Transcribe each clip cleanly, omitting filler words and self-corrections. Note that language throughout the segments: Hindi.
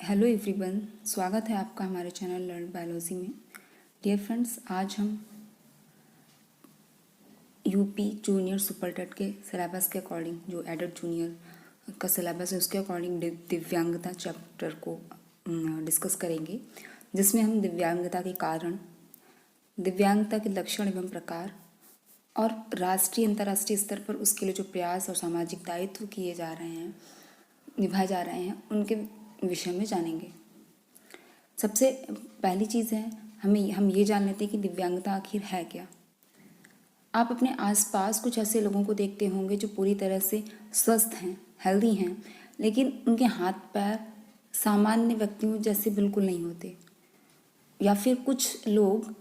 हेलो एवरीवन, स्वागत है आपका हमारे चैनल लर्न बायोलॉजी में। डियर फ्रेंड्स, आज हम यूपी जूनियर सुपर टेट के सिलेबस के अकॉर्डिंग, जो एडेड जूनियर का सिलेबस है उसके अकॉर्डिंग दिव्यांगता चैप्टर को डिस्कस करेंगे, जिसमें हम दिव्यांगता के कारण, दिव्यांगता के लक्षण एवं प्रकार और राष्ट्रीय अंतर्राष्ट्रीय स्तर पर उसके लिए जो प्रयास और सामाजिक दायित्व किए जा रहे हैं, निभाए जा रहे हैं, उनके विषय में जानेंगे। सबसे पहली चीज़ है, हम ये जान लेते हैं कि दिव्यांगता आखिर है क्या। आप अपने आसपास कुछ ऐसे लोगों को देखते होंगे जो पूरी तरह से स्वस्थ हैं, हेल्दी हैं, लेकिन उनके हाथ पैर सामान्य व्यक्तियों जैसे बिल्कुल नहीं होते, या फिर कुछ लोग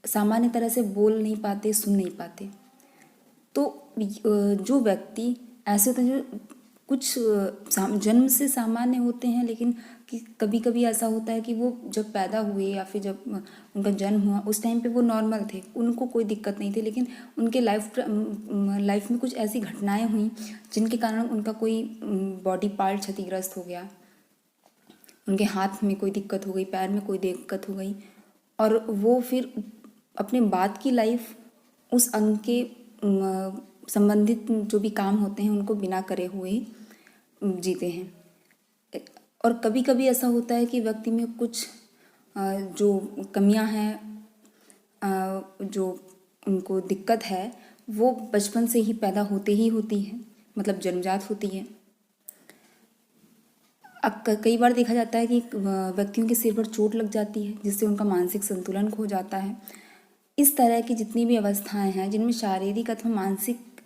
सामान्य तरह से बोल नहीं पाते, सुन नहीं पाते। तो जो व्यक्ति ऐसे होते हैं जो कुछ जन्म से सामान्य होते हैं, लेकिन कि कभी कभी ऐसा होता है कि वो जब पैदा हुए या फिर जब उनका जन्म हुआ उस टाइम पे वो नॉर्मल थे, उनको कोई दिक्कत नहीं थी, लेकिन उनके लाइफ में कुछ ऐसी घटनाएं हुई जिनके कारण उनका कोई बॉडी पार्ट क्षतिग्रस्त हो गया, उनके हाथ में कोई दिक्कत हो गई, पैर में कोई दिक्कत हो गई, और वो फिर अपने बाद की लाइफ उस अंग के संबंधित जो भी काम होते हैं उनको बिना करे हुए जीते हैं। और कभी कभी ऐसा होता है कि व्यक्ति में कुछ जो कमियां हैं, जो उनको दिक्कत है, वो बचपन से ही पैदा होते ही होती है, मतलब जन्मजात होती है। अब कई बार देखा जाता है कि व्यक्तियों के सिर पर चोट लग जाती है, जिससे उनका मानसिक संतुलन खो जाता है। इस तरह की जितनी भी अवस्थाएं हैं जिनमें शारीरिक अथवा मानसिक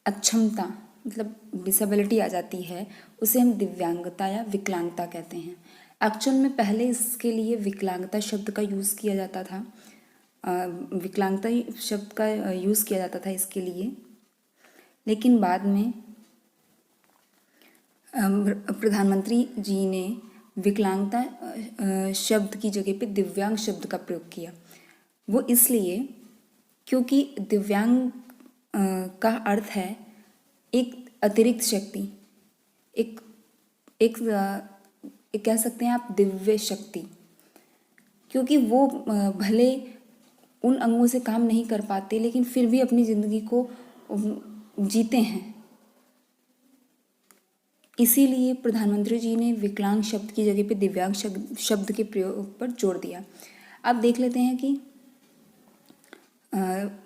अक्षमता, मतलब डिसेबिलिटी आ जाती है, उसे हम दिव्यांगता या विकलांगता कहते हैं। एक्चुअल में पहले इसके लिए विकलांगता शब्द का यूज़ किया जाता था, विकलांगता शब्द का यूज़ किया जाता था इसके लिए, लेकिन बाद में प्रधानमंत्री जी ने विकलांगता शब्द की जगह पे दिव्यांग शब्द का प्रयोग किया। वो इसलिए क्योंकि दिव्यांग का अर्थ है एक अतिरिक्त शक्ति, एक एक कह सकते हैं आप दिव्य शक्ति, क्योंकि वो भले उन अंगों से काम नहीं कर पाते लेकिन फिर भी अपनी ज़िंदगी को जीते हैं। इसीलिए प्रधानमंत्री जी ने विकलांग शब्द की जगह पे दिव्यांग शब्द के प्रयोग पर जोर दिया। अब देख लेते हैं कि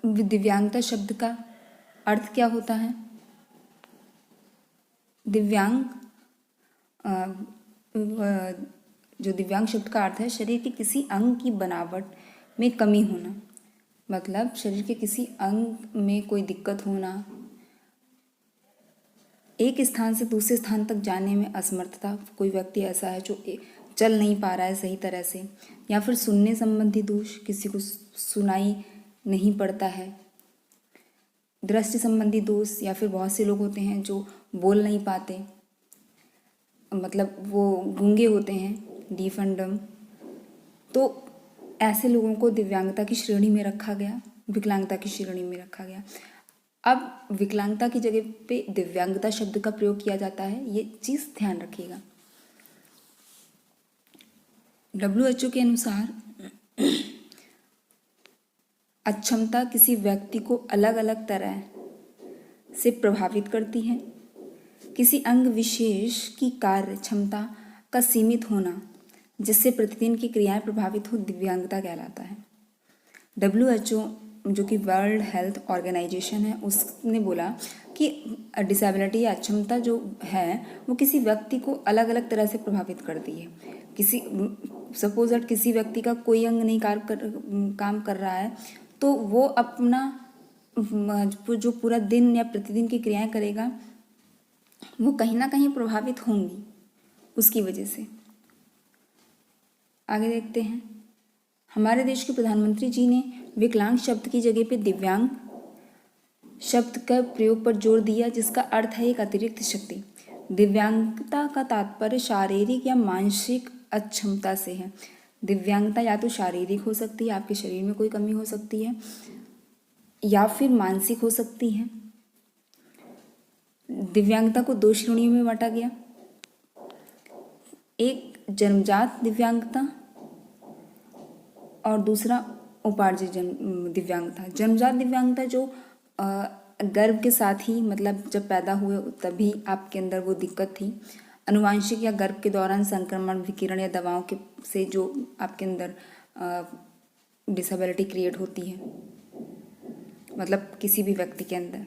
दिव्यांगता शब्द का अर्थ क्या होता है। दिव्यांग जो दिव्यांग शब्द का अर्थ है, शरीर के किसी अंग की बनावट में कमी होना, मतलब शरीर के किसी अंग में कोई दिक्कत होना, एक स्थान से दूसरे स्थान तक जाने में असमर्थता, कोई व्यक्ति ऐसा है जो चल नहीं पा रहा है सही तरह से, या फिर सुनने संबंधी दोष, किसी को सुनाई नहीं पड़ता है, दृष्टि संबंधी दोष, या फिर बहुत से लोग होते हैं जो बोल नहीं पाते, मतलब वो गूंगे होते हैं, डीफ एंड डम। तो ऐसे लोगों को दिव्यांगता की श्रेणी में रखा गया, विकलांगता की श्रेणी में रखा गया। अब विकलांगता की जगह पे दिव्यांगता शब्द का प्रयोग किया जाता है, ये चीज़ ध्यान रखिएगा। WHO के अनुसार अक्षमता किसी व्यक्ति को अलग अलग तरह से प्रभावित करती है। किसी अंग विशेष की कार्य क्षमता का सीमित होना, जिससे प्रतिदिन की क्रियाएं प्रभावित हो, दिव्यांगता कहलाता है। WHO जो कि वर्ल्ड हेल्थ ऑर्गेनाइजेशन है, उसने बोला कि डिसेबिलिटी या अक्षमता जो है वो किसी व्यक्ति को अलग अलग तरह से प्रभावित करती है। किसी सपोज दैट किसी व्यक्ति का कोई अंग नहीं काम कर रहा है, तो वो अपना जो पूरा दिन या प्रतिदिन की क्रियाएं करेगा वो कहीं ना कहीं प्रभावित होंगी उसकी वजह से। आगे देखते हैं। हमारे देश के प्रधानमंत्री जी ने विकलांग शब्द की जगह पे दिव्यांग शब्द का प्रयोग पर जोर दिया, जिसका अर्थ है एक अतिरिक्त शक्ति। दिव्यांगता का तात्पर्य शारीरिक या मानसिक अक्षमता से है। दिव्यांगता या तो शारीरिक हो सकती है, आपके शरीर में कोई कमी हो सकती है, या फिर मानसिक हो सकती है। दिव्यांगता को दो श्रेणियों में बांटा गया। एक जन्मजात दिव्यांगता और दूसरा उपार्जित दिव्यांगता। जन्मजात दिव्यांगता जो गर्भ के साथ ही, मतलब जब पैदा हुए तभी आपके अंदर वो दिक्कत थी, अनुवांशिक या गर्भ के दौरान संक्रमण, विकिरण या दवाओं के से जो आपके अंदर डिसेबिलिटी क्रिएट होती है, मतलब किसी भी व्यक्ति के अंदर।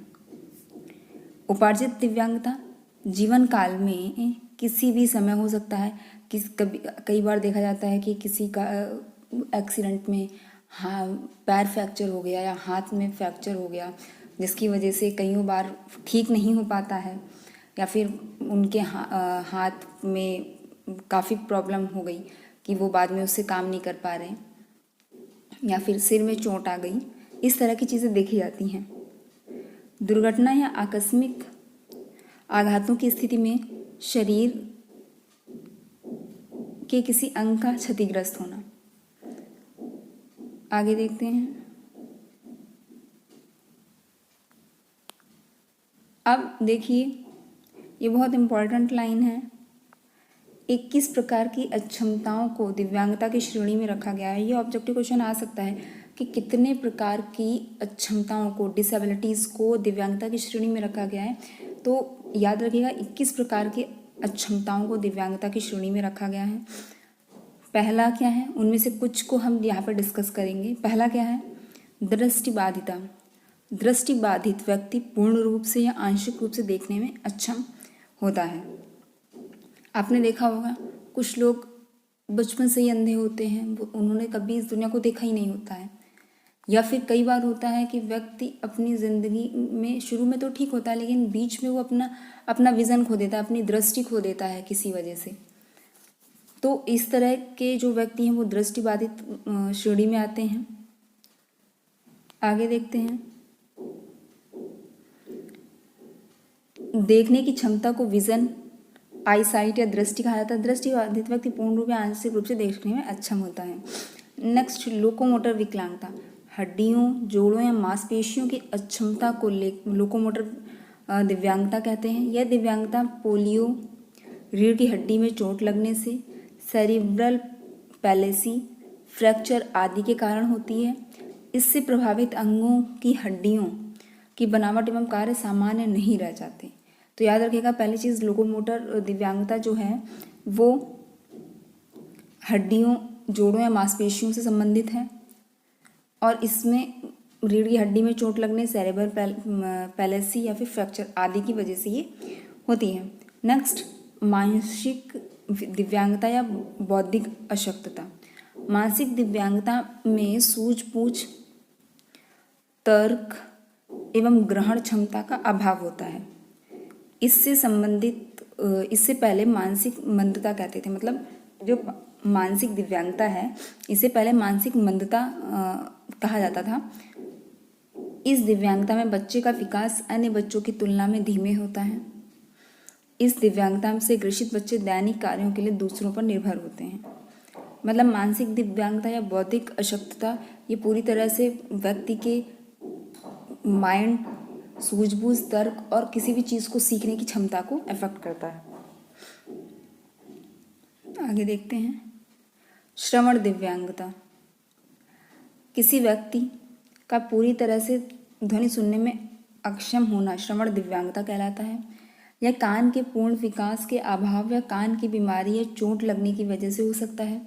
उपार्जित दिव्यांगता जीवन काल में किसी भी समय हो सकता है। कई बार देखा जाता है कि किसी का एक्सीडेंट में पैर फ्रैक्चर हो गया या हाथ में फ्रैक्चर हो गया, जिसकी वजह से कई बार ठीक नहीं हो पाता है, या फिर उनके हाथ में काफ़ी प्रॉब्लम हो गई कि वो बाद में उससे काम नहीं कर पा रहे, या फिर सिर में चोट आ गई। इस तरह की चीज़ें देखी जाती हैं। दुर्घटना या आकस्मिक आघातों की स्थिति में शरीर के किसी अंग का क्षतिग्रस्त होना। आगे देखते हैं। अब देखिए, ये बहुत इम्पॉर्टेंट लाइन है। 21 प्रकार की अक्षमताओं को दिव्यांगता की श्रेणी में रखा गया है। ये ऑब्जेक्टिव क्वेश्चन आ सकता है कि कितने प्रकार की अक्षमताओं को, डिसेबिलिटीज़ को दिव्यांगता की श्रेणी में रखा गया है। तो याद रखिएगा, 21 प्रकार की अक्षमताओं को दिव्यांगता की श्रेणी में रखा गया है। पहला क्या है, उनमें से कुछ को हम यहाँ पर डिस्कस करेंगे। पहला क्या है, दृष्टिबाधिता। दृष्टिबाधित व्यक्ति पूर्ण रूप से या आंशिक रूप से देखने में अक्षम होता है। आपने देखा होगा कुछ लोग बचपन से ही अंधे होते हैं, उन्होंने कभी इस दुनिया को देखा ही नहीं होता है। या फिर कई बार होता है कि व्यक्ति अपनी ज़िंदगी में शुरू में तो ठीक होता है, लेकिन बीच में वो अपना विज़न खो देता है, अपनी दृष्टि खो देता है किसी वजह से। तो इस तरह के जो व्यक्ति हैं वो दृष्टिबाधित श्रेणी में आते हैं। आगे देखते हैं। देखने की क्षमता को विजन, आई साइट या दृष्टि कहा जाता है। दृष्टिबाधित व्यक्ति पूर्ण रूप या आंशिक रूप से देखने में अक्षम होता है। नेक्स्ट, लोकोमोटर विकलांगता। हड्डियों, जोड़ों या मांसपेशियों की अक्षमता को लोकोमोटर दिव्यांगता कहते हैं। यह दिव्यांगता पोलियो, रीढ़ की हड्डी में चोट लगने से, सेरिब्रल पैलेसी, फ्रैक्चर आदि के कारण होती है। इससे प्रभावित अंगों की हड्डियों की बनावट एवं कार्य सामान्य नहीं रह जाते। तो याद रखिएगा, पहली चीज़ लोकोमोटर दिव्यांगता जो है वो हड्डियों, जोड़ों या मांसपेशियों से संबंधित है, और इसमें रीढ़ की हड्डी में चोट लगने, सेरेब्रल पैलेसी या फिर फ्रैक्चर आदि की वजह से ये होती है। नेक्स्ट, मानसिक दिव्यांगता या बौद्धिक अशक्तता। मानसिक दिव्यांगता में सूझबूझ, तर्क एवं ग्रहण क्षमता का अभाव होता है। इससे पहले मानसिक मंदता कहते थे, मतलब जो मानसिक दिव्यांगता है इसे पहले मानसिक मंदता कहा जाता था। इस दिव्यांगता में बच्चे का विकास अन्य बच्चों की तुलना में धीमे होता है। इस दिव्यांगता से ग्रसित बच्चे दैनिक कार्यों के लिए दूसरों पर निर्भर होते हैं। मतलब मानसिक दिव्यांगता या बौद्धिक अशक्तता ये पूरी तरह से व्यक्ति के माइंड, सूझबूझ, तर्क और किसी भी चीज़ को सीखने की क्षमता को अफेक्ट करता है। आगे देखते हैं। श्रवण दिव्यांगता। किसी व्यक्ति का पूरी तरह से ध्वनि सुनने में अक्षम होना श्रवण दिव्यांगता कहलाता है। यह कान के पूर्ण विकास के अभाव या कान की बीमारी या चोट लगने की वजह से हो सकता है।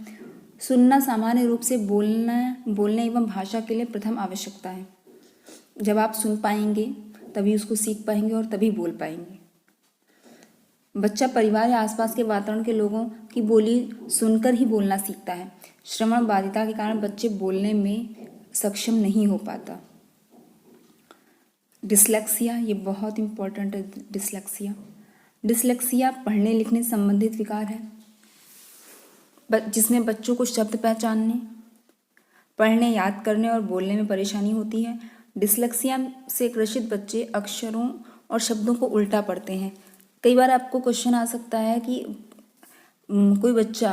सुनना सामान्य रूप से बोलने एवं भाषा के लिए प्रथम आवश्यकता है। जब आप सुन पाएंगे तभी उसको सीख पाएंगे और तभी बोल पाएंगे। बच्चा परिवार या आसपास के वातावरण के लोगों की बोली सुनकर ही बोलना सीखता है। श्रवण बाधिता के कारण बच्चे बोलने में सक्षम नहीं हो पाता। डिसलेक्सिया, ये बहुत इंपॉर्टेंट है। डिसलेक्सिया पढ़ने लिखने संबंधित विकार है, जिसमें बच्चों को शब्द पहचानने, पढ़ने, याद करने और बोलने में परेशानी होती है। डिसलेक्सिया से ग्रसित बच्चे अक्षरों और शब्दों को उल्टा पढ़ते हैं। कई बार आपको क्वेश्चन आ सकता है कि कोई बच्चा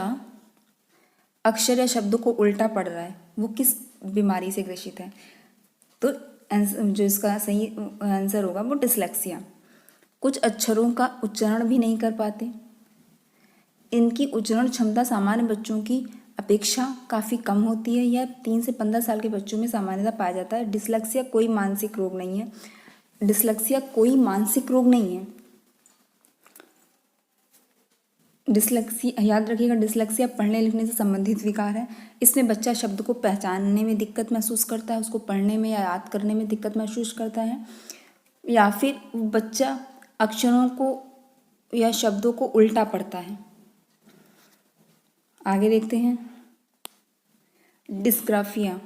अक्षर या शब्दों को उल्टा पढ़ रहा है, वो किस बीमारी से ग्रसित है? तो जो इसका सही आंसर होगा वो डिसलेक्सिया। कुछ अक्षरों का उच्चारण भी नहीं कर पाते, इनकी उच्चारण क्षमता सामान्य बच्चों की अपेक्षा काफ़ी कम होती है। यह 3 से 15 साल के बच्चों में सामान्यतः पाया जाता है। डिसलेक्सिया कोई मानसिक रोग नहीं है। डिसलेक्सिया कोई मानसिक रोग नहीं है। डिसलेक्सिया याद रखिएगा, डिसलेक्सिया पढ़ने लिखने से संबंधित विकार है। इसमें बच्चा शब्द को पहचानने में दिक्कत महसूस करता है, उसको पढ़ने में या याद करने में दिक्कत महसूस करता है, या फिर बच्चा अक्षरों को या शब्दों को उल्टा पढ़ता है। आगे देखते हैं। डिस्ग्राफिया।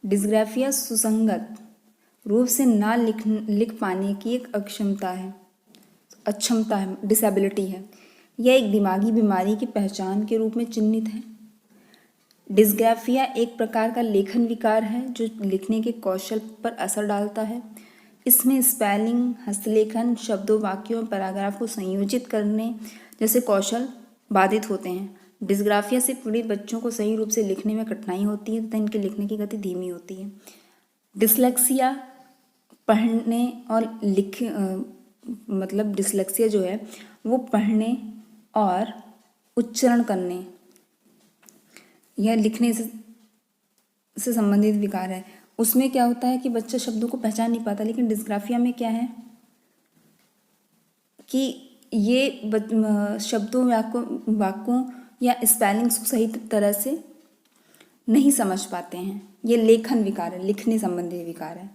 डिस्ग्राफिया सुसंगत रूप से ना लिख पाने की एक अक्षमता है, डिसेबिलिटी है। यह एक दिमागी बीमारी की पहचान के रूप में चिन्हित है। डिस्ग्राफिया एक प्रकार का लेखन विकार है जो लिखने के कौशल पर असर डालता है। इसमें स्पेलिंग, हस्तलेखन, शब्दों, वाक्यों और पैराग्राफ को संयोजित करने जैसे कौशल बाधित होते हैं। डिस्ग्राफिया से पीड़ित बच्चों को सही रूप से लिखने में कठिनाई होती है तथा इनके लिखने की गति धीमी होती है। डिसलेक्सिया पढ़ने और डिसलेक्सिया जो है वो पढ़ने और उच्चारण करने या लिखने से संबंधित विकार है। उसमें क्या होता है कि बच्चा शब्दों को पहचान नहीं पाता, लेकिन डिस्ग्राफिया में क्या है कि ये शब्दों, वाक्यों या स्पेलिंग्स को सही तरह से नहीं समझ पाते हैं। ये लेखन विकार है, लिखने संबंधी विकार है।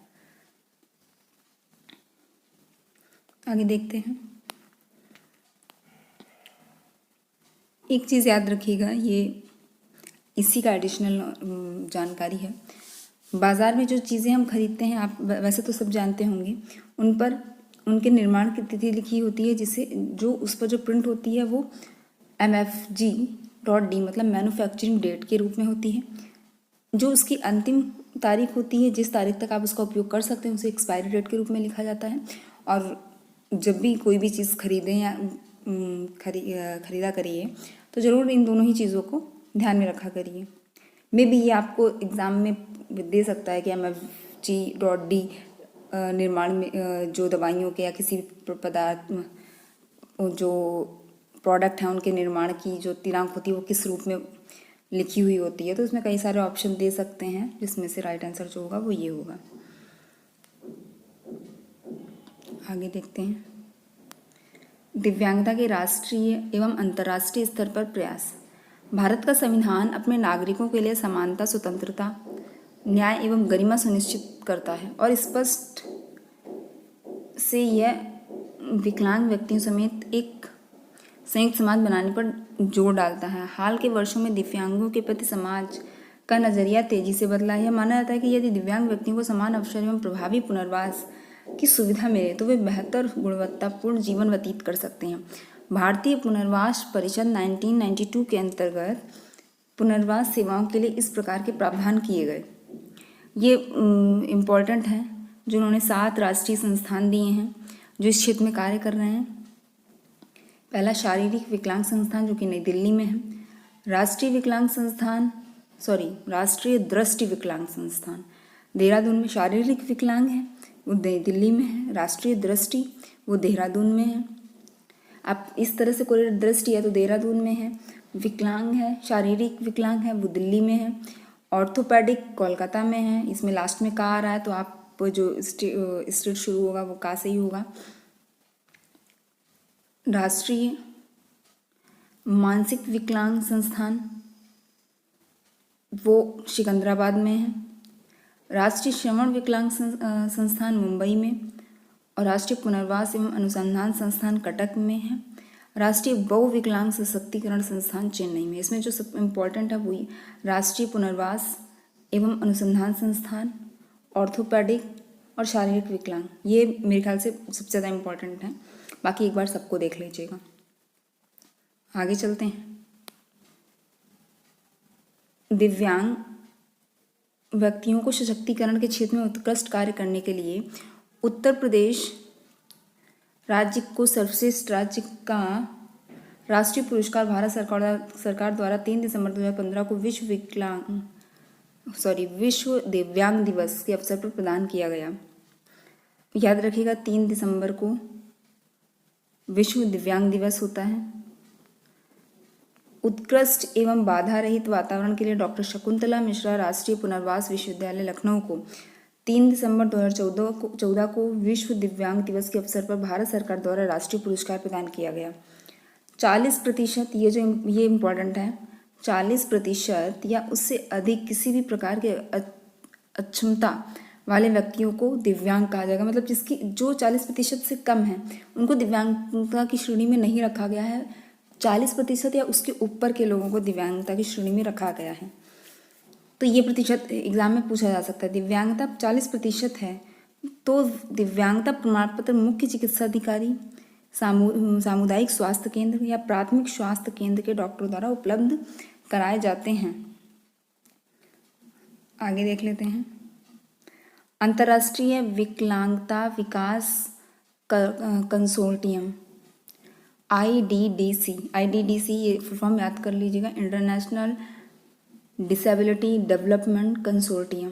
आगे देखते हैं। एक चीज़ याद रखिएगा, ये इसी का एडिशनल जानकारी है। बाज़ार में जो चीज़ें हम खरीदते हैं, आप वैसे तो सब जानते होंगे, उन पर उनके निर्माण की तिथि लिखी होती है, जिसे जो उस पर जो प्रिंट होती है वो MFG.D मतलब मैन्युफैक्चरिंग डेट के रूप में होती है। जो उसकी अंतिम तारीख होती है, जिस तारीख तक आप उसका उपयोग कर सकते हैं, उसे एक्सपायरी डेट के रूप में लिखा जाता है। और जब भी कोई भी चीज़ खरीदें या खरीदा करिए तो ज़रूर इन दोनों ही चीज़ों को ध्यान में रखा करिए। मे बी ये आपको एग्ज़ाम में दे सकता है कि MFG.D निर्माण में जो दवाइयों के या किसी पदार्थ जो प्रोडक्ट हैं उनके निर्माण की जो दिनांक होती है वो किस रूप में लिखी हुई होती है। तो उसमें कई सारे ऑप्शन दे सकते हैं, जिसमें से राइट आंसर जो होगा वो ये होगा। आगे देखते हैं। दिव्यांगता के राष्ट्रीय एवं अंतर्राष्ट्रीय स्तर पर प्रयास। भारत का संविधान अपने नागरिकों के लिए समानता, स्वतंत्रता, न्याय एवं गरिमा सुनिश्चित करता है और स्पष्ट से यह विकलांग व्यक्तियों समेत एक संयुक्त समाज बनाने पर जोर डालता है। हाल के वर्षों में दिव्यांगों के प्रति समाज का नज़रिया तेजी से बदला है। यह माना जाता है कि यदि दिव्यांग व्यक्तियों को समान अवसर एवं प्रभावी पुनर्वास की सुविधा मिले तो वे बेहतर गुणवत्तापूर्ण जीवन व्यतीत कर सकते हैं। भारतीय पुनर्वास परिषद 1992 के अंतर्गत पुनर्वास सेवाओं के लिए इस प्रकार के प्रावधान किए गए। ये इम्पॉर्टेंट है, जो उन्होंने 7 राष्ट्रीय संस्थान दिए हैं जो इस क्षेत्र में कार्य कर रहे हैं। पहला शारीरिक विकलांग संस्थान जो कि नई दिल्ली में है। राष्ट्रीय दृष्टि विकलांग संस्थान देहरादून में। शारीरिक विकलांग है वो नई दिल्ली में है। राष्ट्रीय दृष्टि वो देहरादून में है। आप इस तरह से कोई दृष्टि है तो देहरादून में है। विकलांग है, शारीरिक विकलांग है वो दिल्ली में है। ऑर्थोपेडिक कोलकाता में है। इसमें लास्ट में का आ रहा है तो आप जो स्टेट शुरू होगा वो का से ही होगा। राष्ट्रीय मानसिक विकलांग संस्थान वो सिकंदराबाद में है। राष्ट्रीय श्रवण विकलांग संस्थान मुंबई में और राष्ट्रीय पुनर्वास एवं अनुसंधान संस्थान कटक में है। राष्ट्रीय बहुविकलांग सशक्तिकरण संस्थान चेन्नई में। इसमें जो सब इम्पोर्टेंट है वही राष्ट्रीय पुनर्वास एवं अनुसंधान संस्थान, ऑर्थोपेडिक और शारीरिक विकलांग, ये मेरे ख्याल से सबसे ज़्यादा इम्पोर्टेंट है। बाकी एक बार सबको देख लीजिएगा। आगे चलते हैं। दिव्यांग व्यक्तियों को सशक्तिकरण के क्षेत्र में उत्कृष्ट कार्य करने के लिए उत्तर प्रदेश राज्य को सर्वश्रेष्ठ राज्य का राष्ट्रीय पुरस्कार भारत सरकार द्वारा 3 दिसंबर 2015 को विश्व दिव्यांग दिवस के अवसर पर प्रदान किया गया। याद रखिएगा 3 दिसंबर को विश्व दिव्यांग दिवस होता है। उत्कृष्ट एवं बाधा रहित वातावरण के लिए डॉक्टर शकुंतला मिश्रा राष्ट्रीय पुनर्वास विश्वविद्यालय लखनऊ को 3 दिसंबर 2014 को विश्व दिव्यांग दिवस के अवसर पर भारत सरकार द्वारा राष्ट्रीय पुरस्कार प्रदान किया गया। 40%, ये इम्पोर्टेंट है, 40% या उससे अधिक किसी भी प्रकार के अक्षमता वाले व्यक्तियों को दिव्यांग कहा जाएगा। मतलब जिसकी जो 40% से कम है उनको दिव्यांगता की श्रेणी में नहीं रखा गया है, 40% या उसके ऊपर के लोगों को दिव्यांगता की श्रेणी में रखा गया है। तो ये प्रतिशत एग्जाम में पूछा जा सकता है। दिव्यांगता 40% है तो दिव्यांगता प्रमाण पत्र मुख्य चिकित्सा अधिकारी, सामुदायिक स्वास्थ्य केंद्र या प्राथमिक स्वास्थ्य केंद्र के डॉक्टरों द्वारा उपलब्ध कराए जाते हैं। आगे देख लेते हैं। अंतर्राष्ट्रीय विकलांगता विकास कंसोर्टियम IDDC, ये फुल फॉर्म याद कर लीजिएगा, international disability development consortium.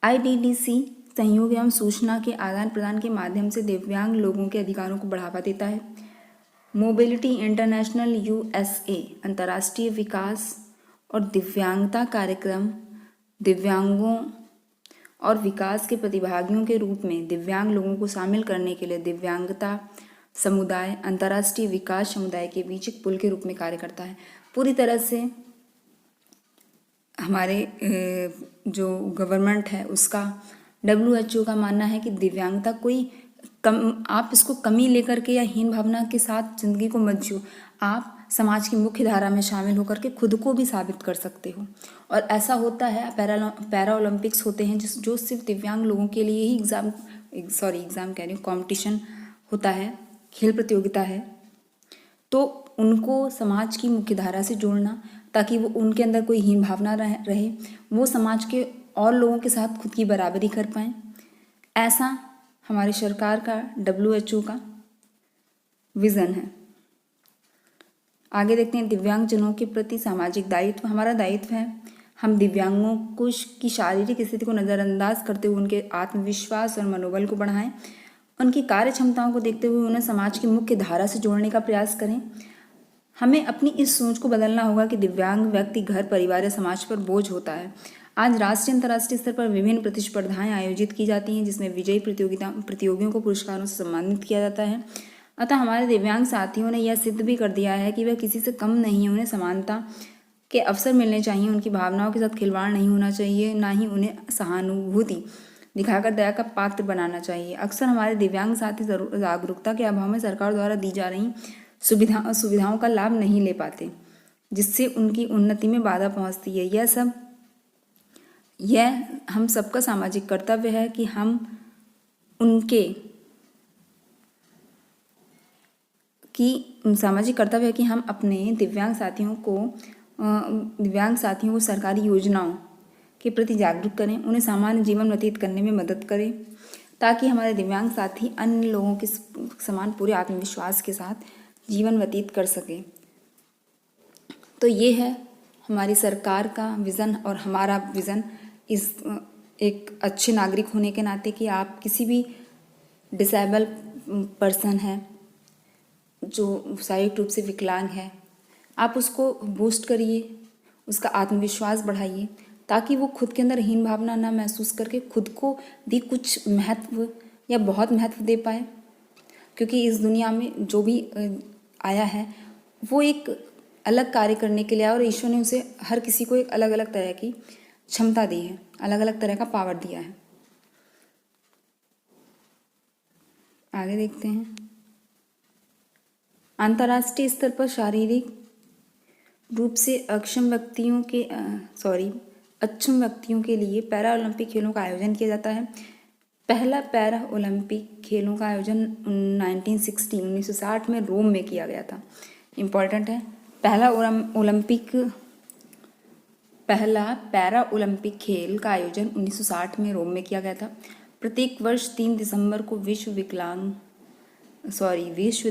IDDC सहयोग एवं सूचना के आदान प्रदान के माध्यम से दिव्यांग लोगों के अधिकारों को बढ़ावा देता है। मोबिलिटी इंटरनेशनल USA अंतर्राष्ट्रीय विकास और दिव्यांगता कार्यक्रम दिव्यांगों और विकास के प्रतिभागियों के रूप में दिव्यांग लोगों को शामिल करने के लिए दिव्यांगता समुदाय अंतर्राष्ट्रीय विकास समुदाय के बीच एक पुल के रूप में कार्य करता है। पूरी तरह से हमारे जो गवर्नमेंट है उसका WHO का मानना है कि दिव्यांगता कोई आप इसको कमी लेकर के या हीन भावना के साथ जिंदगी को मत जियो, आप समाज की मुख्य धारा में शामिल होकर के खुद को भी साबित कर सकते हो। और ऐसा होता है, पैरा ओलंपिक्स होते हैं जो सिर्फ दिव्यांग लोगों के लिए ही एग्ज़ाम कह रही हूँ, कॉम्पिटिशन होता है, खेल प्रतियोगिता है। तो उनको समाज की मुख्य धारा से जोड़ना ताकि वो उनके अंदर कोई हीन भावना रहे, वो समाज के और लोगों के साथ खुद की बराबरी कर पाएँ, ऐसा हमारी सरकार का WHO का विज़न है। आगे देखते हैं दिव्यांग जनों के प्रति सामाजिक दायित्व। हमारा दायित्व है हम दिव्यांगों की शारीरिक स्थिति को नज़रअंदाज करते हुए उनके आत्मविश्वास और मनोबल को बढ़ाएं, उनकी कार्य क्षमताओं को देखते हुए उन्हें समाज की मुख्य धारा से जोड़ने का प्रयास करें। हमें अपनी इस सोच को बदलना होगा कि दिव्यांग व्यक्ति घर, परिवार या समाज पर बोझ होता है। आज राष्ट्रीय अंतर्राष्ट्रीय स्तर पर विभिन्न प्रतिस्पर्धाएं आयोजित की जाती हैं जिसमें विजयी प्रतियोगियों को पुरस्कारों से सम्मानित किया जाता है। अतः हमारे दिव्यांग साथियों ने यह सिद्ध भी कर दिया है कि वह किसी से कम नहीं है, उन्हें समानता के अवसर मिलने चाहिए, उनकी भावनाओं के साथ खिलवाड़ नहीं होना चाहिए, ना ही उन्हें सहानुभूति दिखाकर दया का पात्र बनाना चाहिए। अक्सर हमारे दिव्यांग साथी जागरूकता के अभाव में सरकार द्वारा दी जा रही सुविधाओं का लाभ नहीं ले पाते, जिससे उनकी उन्नति में बाधा पहुंचती है। यह हम सबका सामाजिक कर्तव्य है कि हम अपने दिव्यांग साथियों को सरकारी योजनाओं के प्रति जागरूक करें, उन्हें सामान्य जीवन व्यतीत करने में मदद करें ताकि हमारे दिव्यांग साथी अन्य लोगों के समान पूरे आत्मविश्वास के साथ जीवन व्यतीत कर सकें। तो ये है हमारी सरकार का विज़न और हमारा विज़न इस एक अच्छे नागरिक होने के नाते कि आप किसी भी डिसेबल पर्सन है जो शारीरिक रूप से विकलांग है, आप उसको बूस्ट करिए, उसका आत्मविश्वास बढ़ाइए ताकि वो खुद के अंदर हीन भावना ना महसूस करके खुद को भी कुछ महत्व या बहुत महत्व दे पाए। क्योंकि इस दुनिया में जो भी आया है वो एक अलग कार्य करने के लिए आया और ईश्वर ने उसे हर किसी को एक अलग अलग तरह की क्षमता दी है, अलग अलग तरह का पावर दिया है। आगे देखते हैं। अंतर्राष्ट्रीय स्तर पर शारीरिक रूप से अक्षम व्यक्तियों के लिए पैरा ओलंपिक खेलों का आयोजन किया जाता है। पहला पैरा ओलंपिक खेलों का आयोजन 1960 में रोम में किया गया था। इम्पॉर्टेंट है, पहला पैरा ओलंपिक खेल का आयोजन 1960 में रोम में किया गया था। प्रत्येक वर्ष 3 दिसंबर को विश्व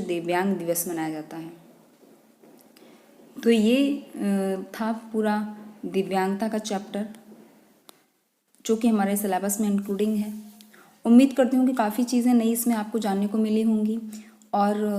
दिव्यांग दिवस मनाया जाता है। तो ये था पूरा दिव्यांगता का चैप्टर जो कि हमारे सिलेबस में इंक्लूडिंग है। उम्मीद करती हूँ कि काफ़ी चीज़ें नई इसमें आपको जानने को मिली होंगी और